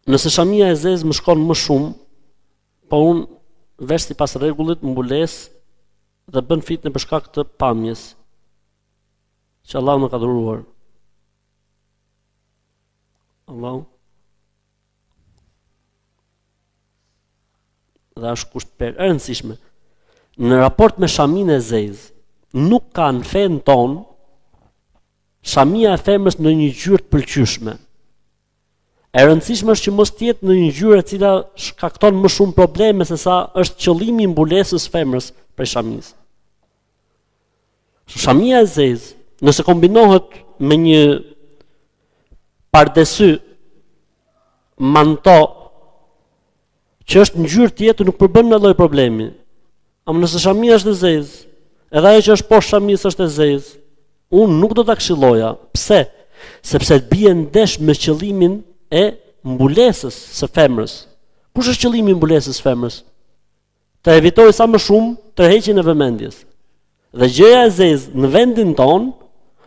Nëse shamia e zezë më shkon më shumë, po unë vesh sipas rregullit mbulesë dhe bën fitnë për shkak të pamjes që Allah më ka dhuruar. Allah. Dhe është kusht e rëndësishme. Në raport me shaminë e zezë, nuk ka në fen ton shamia e femrës në një ngjyrë të pëlqyeshme. E rëndësishme është që mos tjetë në një ngjyrë e cila shkakton më shumë probleme se sa është qëllimi i mbulesës femrës prej shamisë. Shamia e zezë, nëse kombinohet me një pardesy manto që është ngjyrë tjetër, nuk përbën në lloj problemi. Ama nëse shamia është e zezë, edhe ajo që është poshtë shamisë është e zezë, unë nuk do ta këshilloja. Pse? Sepse të bie ndesh me qëllimin e mbulesës së femrës. Kush është qëllimi i mbulesës së femrës? Të evitoj sa më shumë tërheqjen e vëmendjes. Dhe gjëja e zezë në vendin ton,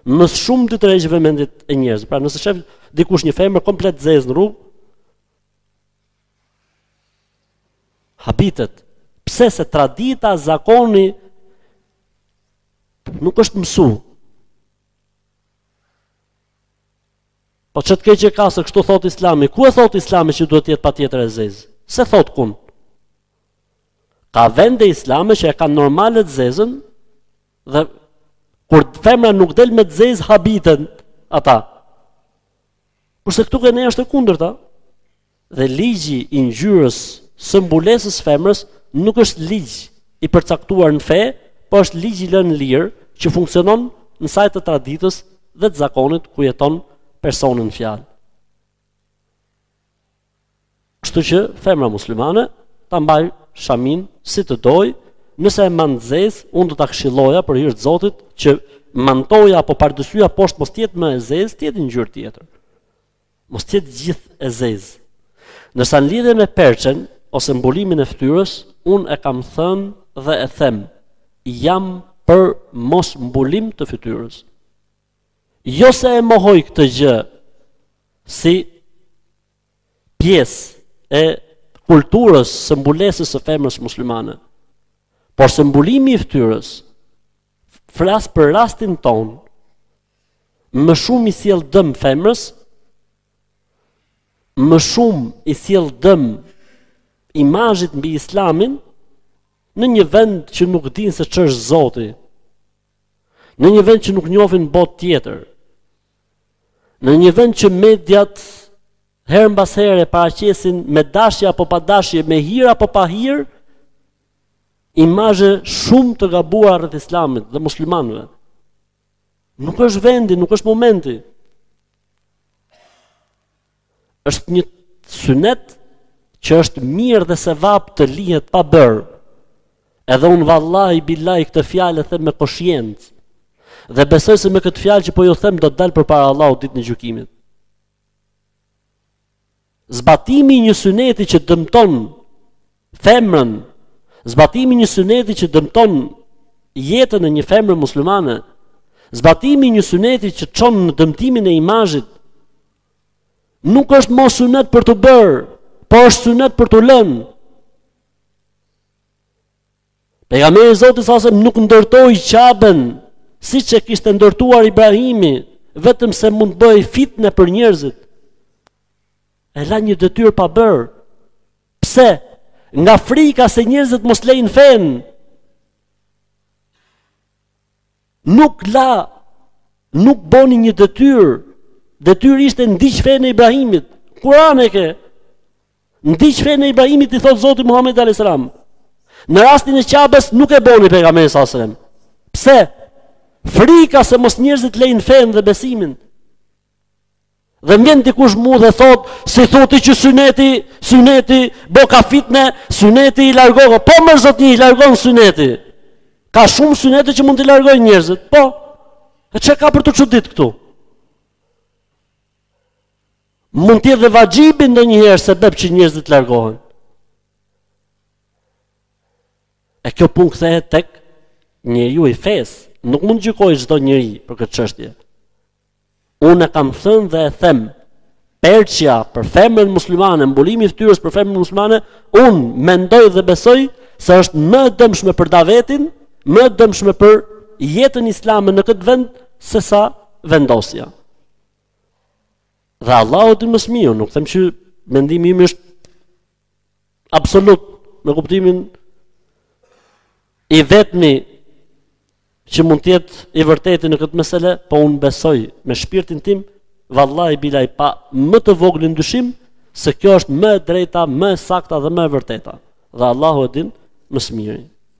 më shumë të tërheq vëmendjet e njerëzve. Pra nëse shef dikush një femër komplet zezë në rrugë, habitet. Pse? Se tradita, zakoni nuk është mësu. Po që të keq e ka se kështu thot Islami, ku e thot Islami që duhet jetë patjetër e zezë? Se thot kun? Ka vende Islame që e kanë normalet zezën, dhe kur femra nuk del me të zezë habiten ata. Kurse këtu ke ne është e kundërta. Dhe ligji i ngjyrës së mbulesës femrës nuk është ligj i përcaktuar në fe, po është ligj i lënë lirë që funksionon në saj të traditës dhe të zakonit ku jeton personin fjalë. Kështu që femra muslimane ta mbaj shamin si të doj, nëse e mand zezë, unë do ta këshilloja për hir të Zotit që mantoja apo pardësyja poshtë mos tjetë më e zezë, tjetë një ngjyrë tjetër. Mos tjetë gjithë e zezë. Nësa në lidhje me perçen ose mbulimin e fytyrës, unë e kam thënë dhe e them, jam për mos mbulim të fytyrës. Jo se e mohoj këtë gjë si pjesë e kulturës së mbulesës së femrës muslimane, por se mbulimi i fytyrës, flas për rastin ton, më shumë i sjell dëm femrës, më shumë i sjell dëm imazhit mbi Islamin në një vend që nuk din se ç'është Zoti, në një vend që nuk njohin botë tjetër, në një vend që mediat herë mbas here paraqesin me dashje apo pa dashje, me hir apo pa hir, imazhe shumë të gabuara rreth Islamit dhe muslimanëve. Nuk është vendi, nuk është momenti. Është një sunet që është mirë dhe sevap të lihet pa bërë. Edhe unë vallahi billahi këtë fjalë e them me koshiencë. Dhe besoj se me këtë fjalë që po ju them do të dalë përpara Allahut ditën e gjykimit. Zbatimi i një suneti që dëmton femrën, zbatimi i një suneti që dëmton jetën e një femre muslimane, zbatimi i një suneti që çon në dëmtimin e imazhit, nuk është mos sunet për të bërë, po është sunet për të lënë. Pejgamberi i Zotit sa nuk ndërtoi Qaben siç e kishte ndërtuar Ibrahimi, vetëm se mund të bëj fitnë për njerëzit. E la një detyrë pa bërë. Pse? Nga frika se njerëzit mos lejnë fen. Nuk boni një detyrë. Detyrë ishte ndiq fen e Ibrahimit. Kur'an e ke. Ndiq fen e Ibrahimit i thot Zoti Muhammed alayhis salam. Në rastin e Qabes nuk e boni pejgamberi sallallahu alajhi wasallam. Pse? Frika se mos njerëzit lejnë fen dhe besimin. Dhe mbjen dikush mu dhe thot, si thoti që syneti bo ka fitne, syneti i largohë. Po më zotni i largon syneti. Ka shumë synete që mund t'i largojnë njerëzit. Po, e që ka për të çudit këtu? Mund t'jetë dhe vajxhibi ndonjëherë sebeb që njerëzit largohen. E kjo punë kthehet tek njeriu i fesë. Nuk mund gjykoj çdo njeri për këtë çështje. Unë e kam thënë dhe e them, perçja për femrën muslimane, mbulimi i fytyrës për femrën muslimane, unë mendoj dhe besoj se është më e dëmshme për davetin, më e dëmshme për jetën islame në këtë vend se sa vendosja. Dhe Allahu di më së miri, nuk them që mendimi im është absolut në kuptimin i vetmi që mund të jetë i vërtetë në këtë mesele, po unë besoj me shpirtin tim, vallahi bilaj pa më të voglin dyshim se kjo është më e drejta, më e sakta dhe më e vërteta. Dhe Allahu e din më së miri.